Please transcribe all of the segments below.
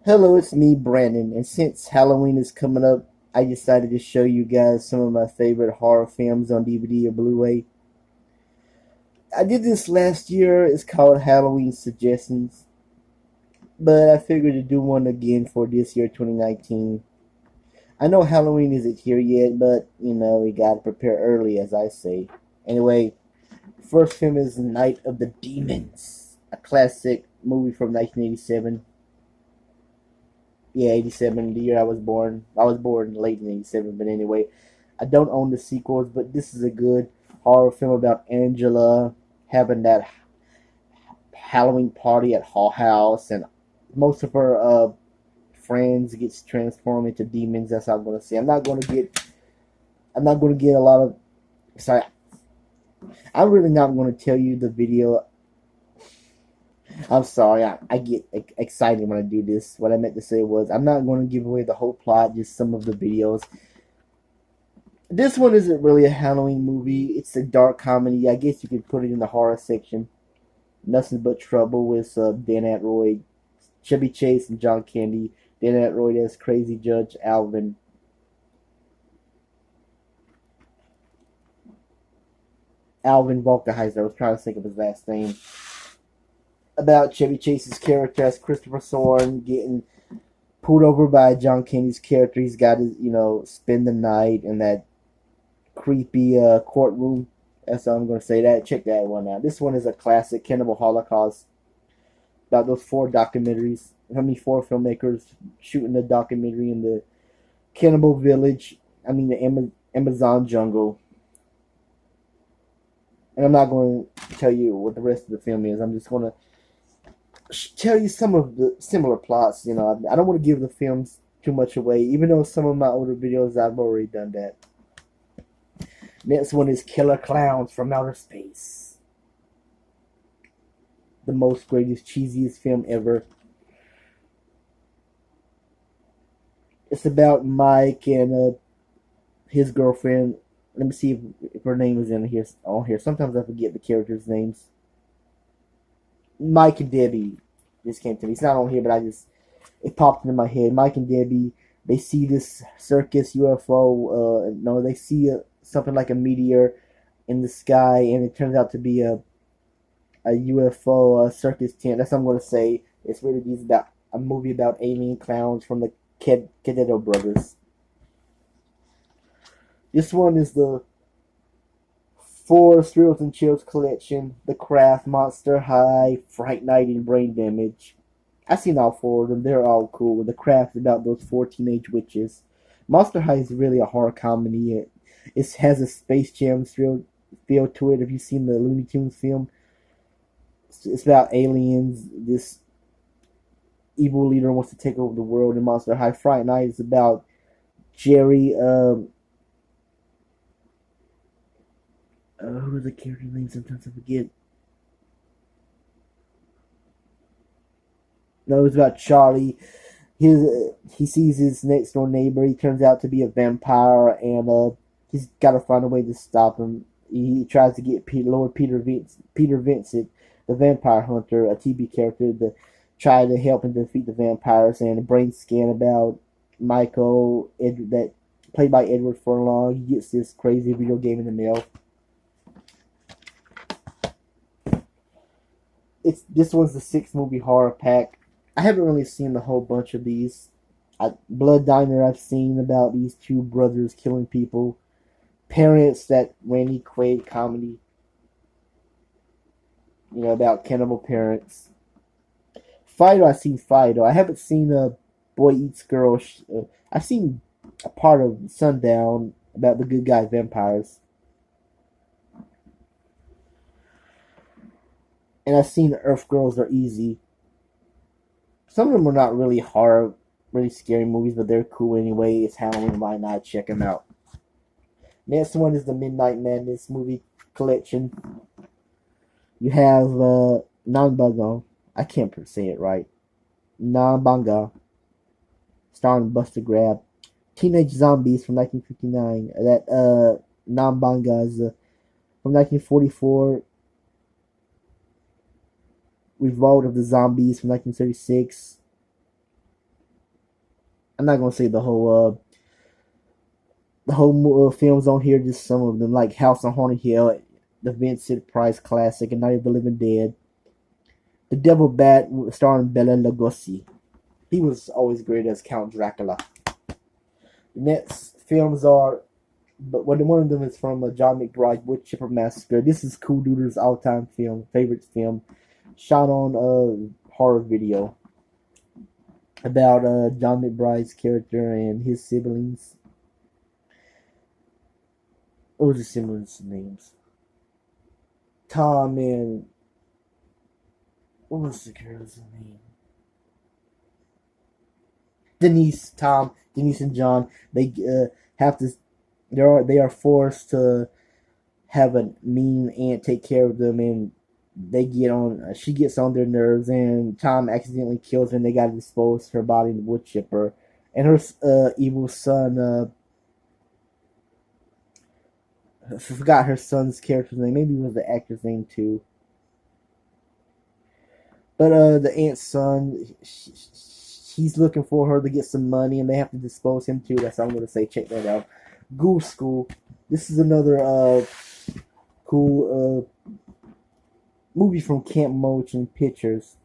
Hello, it's me, Brandon, and since Halloween is coming up, I decided to show you guys some of my favorite horror films on DVD or Blu-ray. I did this last year. It's called Halloween Suggestions, but I figured to do one again for this year, 2019. I know Halloween isn't here yet, but we gotta prepare early, as I say. Anyway, first film is Night of the Demons, a classic movie from 1987. Yeah, 87, the year I was born. I was born late in 87, but anyway, I don't own the sequels, but this is a good horror film about Angela having that Halloween party at Hall House, and most of her friends gets transformed into demons. That's all I'm gonna say. I'm not gonna get a lot of. Sorry, I'm really not gonna tell you the video. I'm sorry, I get excited when I do this. What I meant to say was, I'm not going to give away the whole plot, just some of the videos. This one isn't really a Halloween movie. It's a dark comedy. I guess you could put it in the horror section. Nothing But Trouble with Dan Aykroyd, Chevy Chase, and John Candy. Dan Aykroyd as crazy Judge Alvin Volkerheiser. I was trying to think of his last name. About Chevy Chase's character as Christopher Thorne getting pulled over by John Candy's character. He's got to, spend the night in that creepy courtroom. That's all I'm going to say. That check that one out. This one is a classic, Cannibal Holocaust. About those four documentaries. How many four filmmakers shooting the documentary in the cannibal village? I mean the Amazon jungle. And I'm not going to tell you what the rest of the film is. I'm just going to tell you some of the similar plots. I don't want to give the films too much away, even though some of my older videos I've already done that. Next one is Killer Clowns from Outer Space. The most greatest, cheesiest film ever. It's about Mike and his girlfriend. Let me see if her name is in here. On here, sometimes I forget the characters' names. Mike and Debbie just came to me. It's not on here, but it popped into my head. Mike and Debbie, they see this circus UFO. No, they see something like a meteor in the sky, and it turns out to be a UFO circus tent. That's what I'm going to say. It's really about a movie about alien clowns from the Cadetto brothers. This one is the Four Thrills and Chills collection, The Craft, Monster High, Fright Night, and Brain Damage. I've seen all four of them. They're all cool. The Craft is about those four teenage witches. Monster High is really a horror comedy. It has a Space Jam feel to it. If you've seen the Looney Tunes film, it's about aliens. This evil leader wants to take over the world in Monster High. Fright Night is about Jerry. Who are the character names? Sometimes I forget. No, it's about Charlie. He sees his next door neighbor. He turns out to be a vampire, and he's got to find a way to stop him. He tries to get Lord Peter Vincent, the vampire hunter, a TV character, to try to help him defeat the vampires. And a brain scan about Michael, that played by Edward Furlong. He gets this crazy video game in the mail. This one's the 6 movie horror pack. I haven't really seen the whole bunch of these. Blood Diner I've seen about these two brothers killing people. Parents, that Randy Quaid comedy. About cannibal parents. Fido, I've seen Fido. I haven't seen Boy Eats Girl. I've seen a part of Sundown about the good guy vampires. And I've seen Earth Girls Are Easy. Some of them are not really horror, really scary movies, but they're cool anyway. It's Halloween, why not check them out? Next one is the Midnight Madness movie collection. You have Nanbanga. I can't say it right. Nanbanga, starring Buster Grab. Teenage Zombies from 1959. That Nanbanga is from 1944. Revolt of the Zombies from 1936. I'm not gonna say the whole films on here, just some of them, like House on Haunted Hill, the Vincent Price classic, and Night of the Living Dead. The Devil Bat, starring Bela Lugosi. He was always great as Count Dracula. The next films are, but one of them is from John McBride, Wood Chipper Massacre. This is Cool Duder's all-time favorite film, shot on horror video about John McBride's character and his siblings. What was the siblings' names? Tom and what was the girl's name? Denise, Tom, Denise, and John. They have to. They are forced to have a mean aunt take care of them, and they get on. She gets on their nerves, and Tom accidentally kills her. And they got to dispose her body in the wood chipper. And her evil son. I forgot her son's character's name. Maybe it was the actor's name too. But the aunt's son, he's looking for her to get some money, and they have to dispose him too. That's all I'm gonna say. Check that out. Ghoul School. This is another cool movie from Camp Motion Pictures.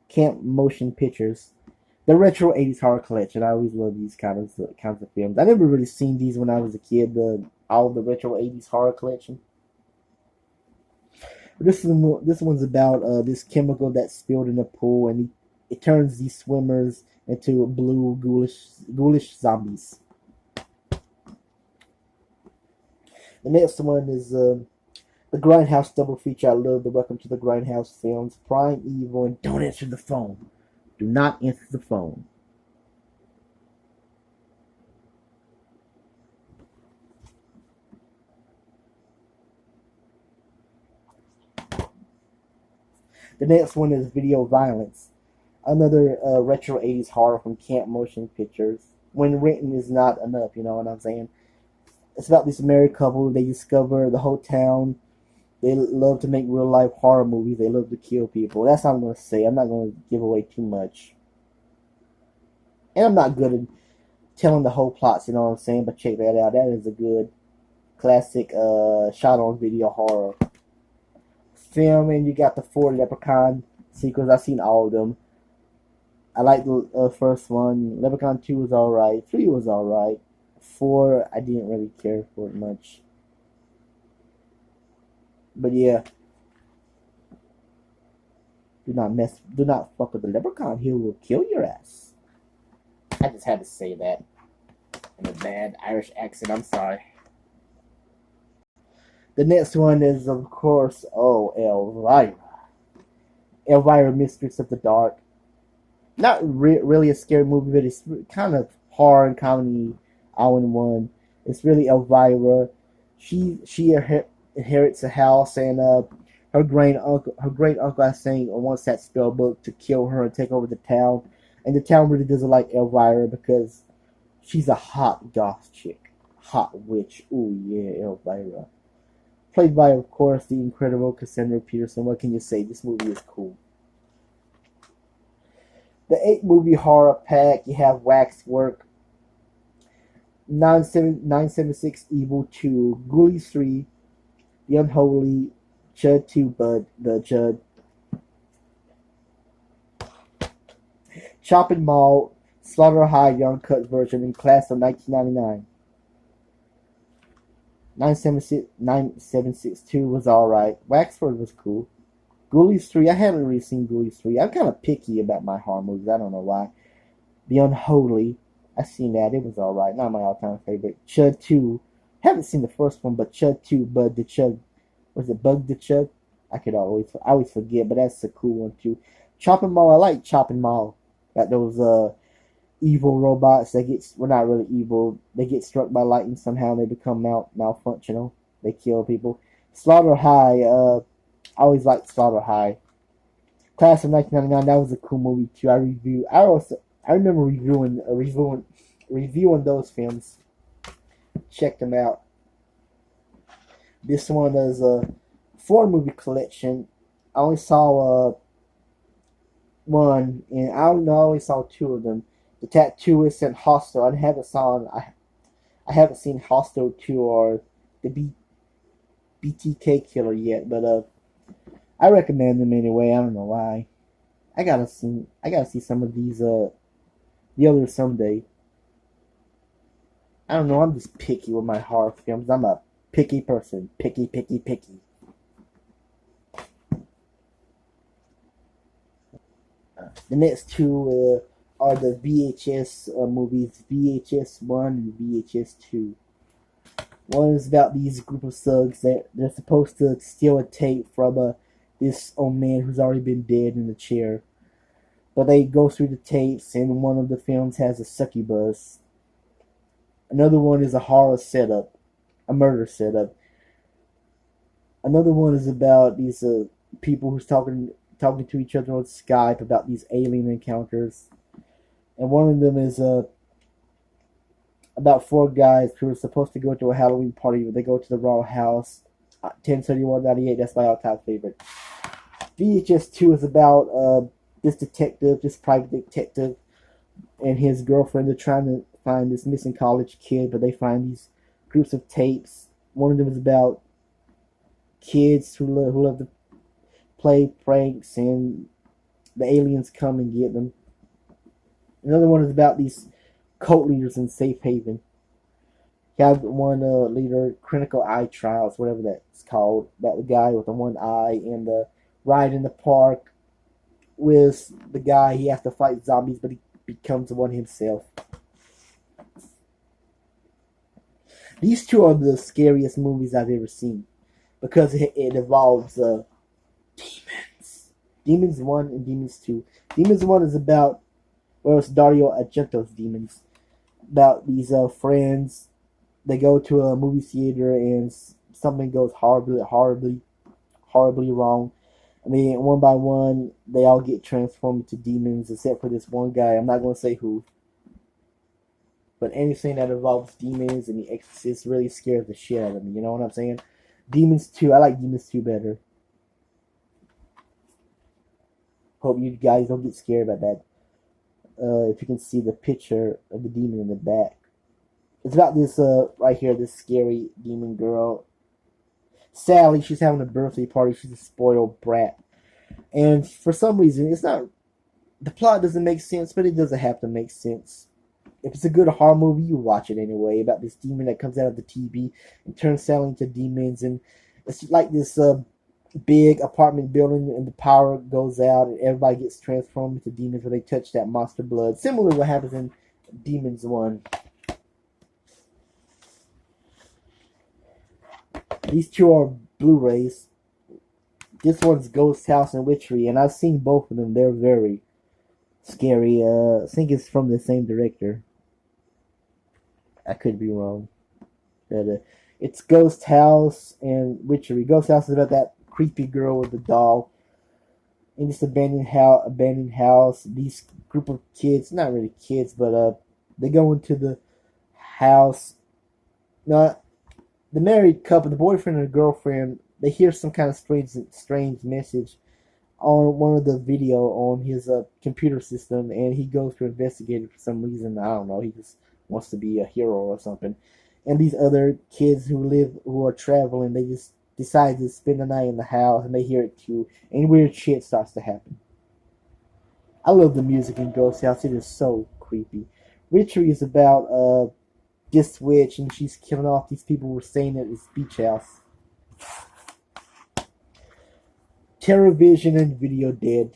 Camp Motion Pictures. The retro '80s horror collection. I always love these kinds of films. I never really seen these when I was a kid. All the retro '80s horror collection. This one's about this chemical that's spilled in a pool, and it turns these swimmers into blue ghoulish zombies. The next one is the Grindhouse double feature. I love the Welcome to the Grindhouse films, Prime Evil, and Don't Answer the Phone. Do not answer the phone. The next one is Video Violence, another retro '80s horror from Camp Motion Pictures. When written is not enough, you know what I'm saying? It's about this married couple. They discover the whole town. They love to make real life horror movies. They love to kill people. That's all I'm going to say. I'm not going to give away too much. And I'm not good at telling the whole plots, you know what I'm saying? But check that out. That is a good classic shot on video horror film. And you got the 4 Leprechaun sequels. I've seen all of them. I like the first one. Leprechaun 2 was alright. 3 was alright. 4, I didn't really care for it much. But yeah. Do not fuck with the Leprechaun. He will kill your ass. I just had to say that in a bad Irish accent. I'm sorry. The next one is, of course, Elvira. Elvira, Mistress of the Dark. Not really a scary movie, but it's kind of horror and comedy all in one. It's really Elvira. She inherits a house, and her great uncle, I think, wants that spell book to kill her and take over the town. And the town really doesn't like Elvira because she's a hot goth chick, hot witch. Ooh yeah, Elvira. Played by, of course, the incredible Cassandra Peterson. What can you say? This movie is cool. The 8-movie horror pack. You have Waxwork, 976 Evil 2, Ghoulies 3, The Unholy, Chud 2, Bud the Chud, Chopping Mall, Slaughter High Young Cut version in class of 1999. 9762 was alright. Waxford was cool. Ghoulies 3, I haven't really seen Ghoulies 3. I'm kind of picky about my horror movies. I don't know why. The Unholy, I seen that. It was alright. Not my all-time favorite. Chud 2, haven't seen the first one, but Chud 2, Bud the Chud. Was it Bug the Chud? I always forget, but that's a cool one too. Chopping Mall, I like Chopping Mall. Got those evil robots that not really evil. They get struck by lightning somehow and they become malfunctional. They kill people. Slaughter High, I always liked Slaughter High. Class of 1999, that was a cool movie too. I remember reviewing those films. Check them out. This one is a 4-movie collection. I only saw one, and I only saw 2 of them. The Tattooist and Hostel. I haven't seen Hostel 2 or the BTK Killer yet, but I recommend them anyway. I don't know why. I gotta see some of these the others someday. I don't know. I'm just picky with my horror films. I'm a picky person. Picky, picky, picky. The next two are the VHS movies, VHS 1 and VHS 2. One is about these group of thugs that they're supposed to steal a tape from this old man who's already been dead in a chair. But they go through the tapes, and one of the films has a succubus. Another one is a horror setup, a murder setup. Another one is about these people who's talking to each other on Skype about these alien encounters. And one of them is about four guys who are supposed to go to a Halloween party, but they go to the wrong house. 103198, that's my all-time favorite. VHS 2 is about this private detective, and his girlfriend. They're trying to find this missing college kid, but they find these groups of tapes. One of them is about kids who love to play pranks, and the aliens come and get them. Another one is about these cult leaders in Safe Haven. You have one leader, Critical Eye Trials, whatever that's called, about the guy with the one eye, and the ride in the park with the guy. He has to fight zombies, but he becomes one himself. These two are the scariest movies I've ever seen because it involves demons. Demons 1 and Demons 2. Demons 1 is about, well, it's Dario Argento's Demons. About these friends. They go to a movie theater and something goes horribly wrong. I mean, one by one, they all get transformed into demons except for this one guy. I'm not going to say who. But anything that involves demons and the Exorcist really scares the shit out of me. You know what I'm saying? Demons 2. I like Demons 2 better. Hope you guys don't get scared about that. If you can see the picture of the demon in the back. It's about this, right here, this scary demon girl. Sally, she's having a birthday party. She's a spoiled brat. And for some reason, it's not... The plot doesn't make sense, but it doesn't have to make sense. If it's a good horror movie, you watch it anyway. About this demon that comes out of the TV and turns Sally into demons. And it's like this big apartment building, and the power goes out, and everybody gets transformed into demons when they touch that monster blood. Similar to what happens in Demons 1. These two are Blu-rays. This one's Ghost House and Witchery, and I've seen both of them. They're very scary. I think it's from the same director. I could be wrong. But it's Ghost House and Witchery. Ghost House is about that creepy girl with the doll in this abandoned house. These group of kids, not really kids, but they go into the house. Now, the married couple, the boyfriend and the girlfriend, they hear some kind of strange message on one of the video on his computer system, and he goes to investigate it for some reason. I don't know. He just wants to be a hero or something. And these other kids who are traveling, they just decide to spend the night in the house, and they hear it too, and weird shit starts to happen. I love the music in Ghost House. It is so creepy. Witchery is about this witch, and she's killing off these people who were staying at this beach house. TerrorVision and Video Dead.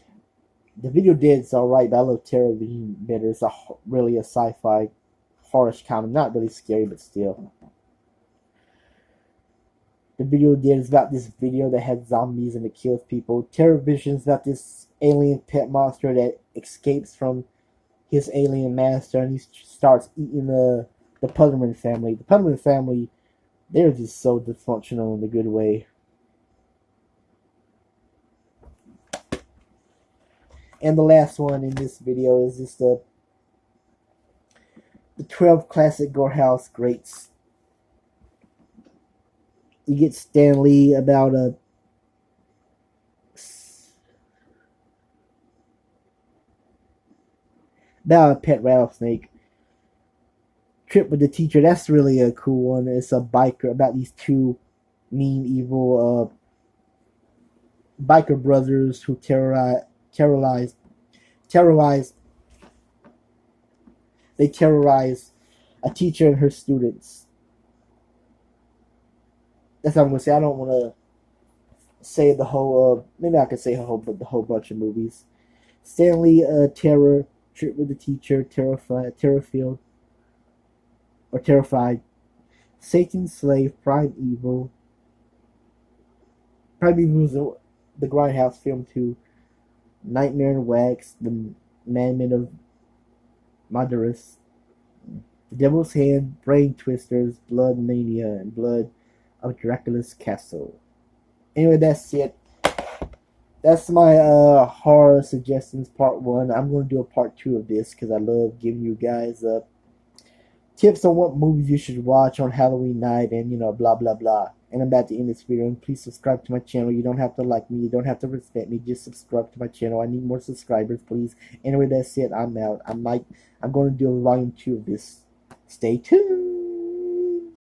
The Video Dead's alright, but I love TerrorVision better. It's really a sci-fi horror-ish comedy. Not really scary, but still. The Video Dead is about this video that has zombies and it kills people. TerrorVision is about this alien pet monster that escapes from his alien master, and he starts eating the Putterman family. The Putterman family, they're just so dysfunctional in a good way. And the last one in this video is just the 12 classic Gorehouse greats. You get Stan Lee about About a pet rattlesnake. Trip with the Teacher. That's really a cool one. It's a biker about these two mean, evil biker brothers who terrorize, terrorize. They terrorize a teacher and her students. That's what I'm gonna say. I don't want to say the whole. Maybe I could say the whole bunch of movies. Stanley, Terror, Trip with the Teacher, Terrified, or Terrified, Satan's Slave, Prime Evil. Prime Evil was the Grindhouse film too. Nightmare in Wax, The Madman of Madaris, The Devil's Hand, Brain Twisters, Blood Mania, and Blood of Dracula's Castle. Anyway, that's it. That's my horror suggestions part one. I'm going to do a part two of this because I love giving you guys tips on what movies you should watch on Halloween night and, blah, blah, blah. And I'm about to end this video. And please subscribe to my channel. You don't have to like me. You don't have to respect me. Just subscribe to my channel. I need more subscribers, please. Anyway, that's it. I'm out. I'm going to do a volume 2 of this. Stay tuned.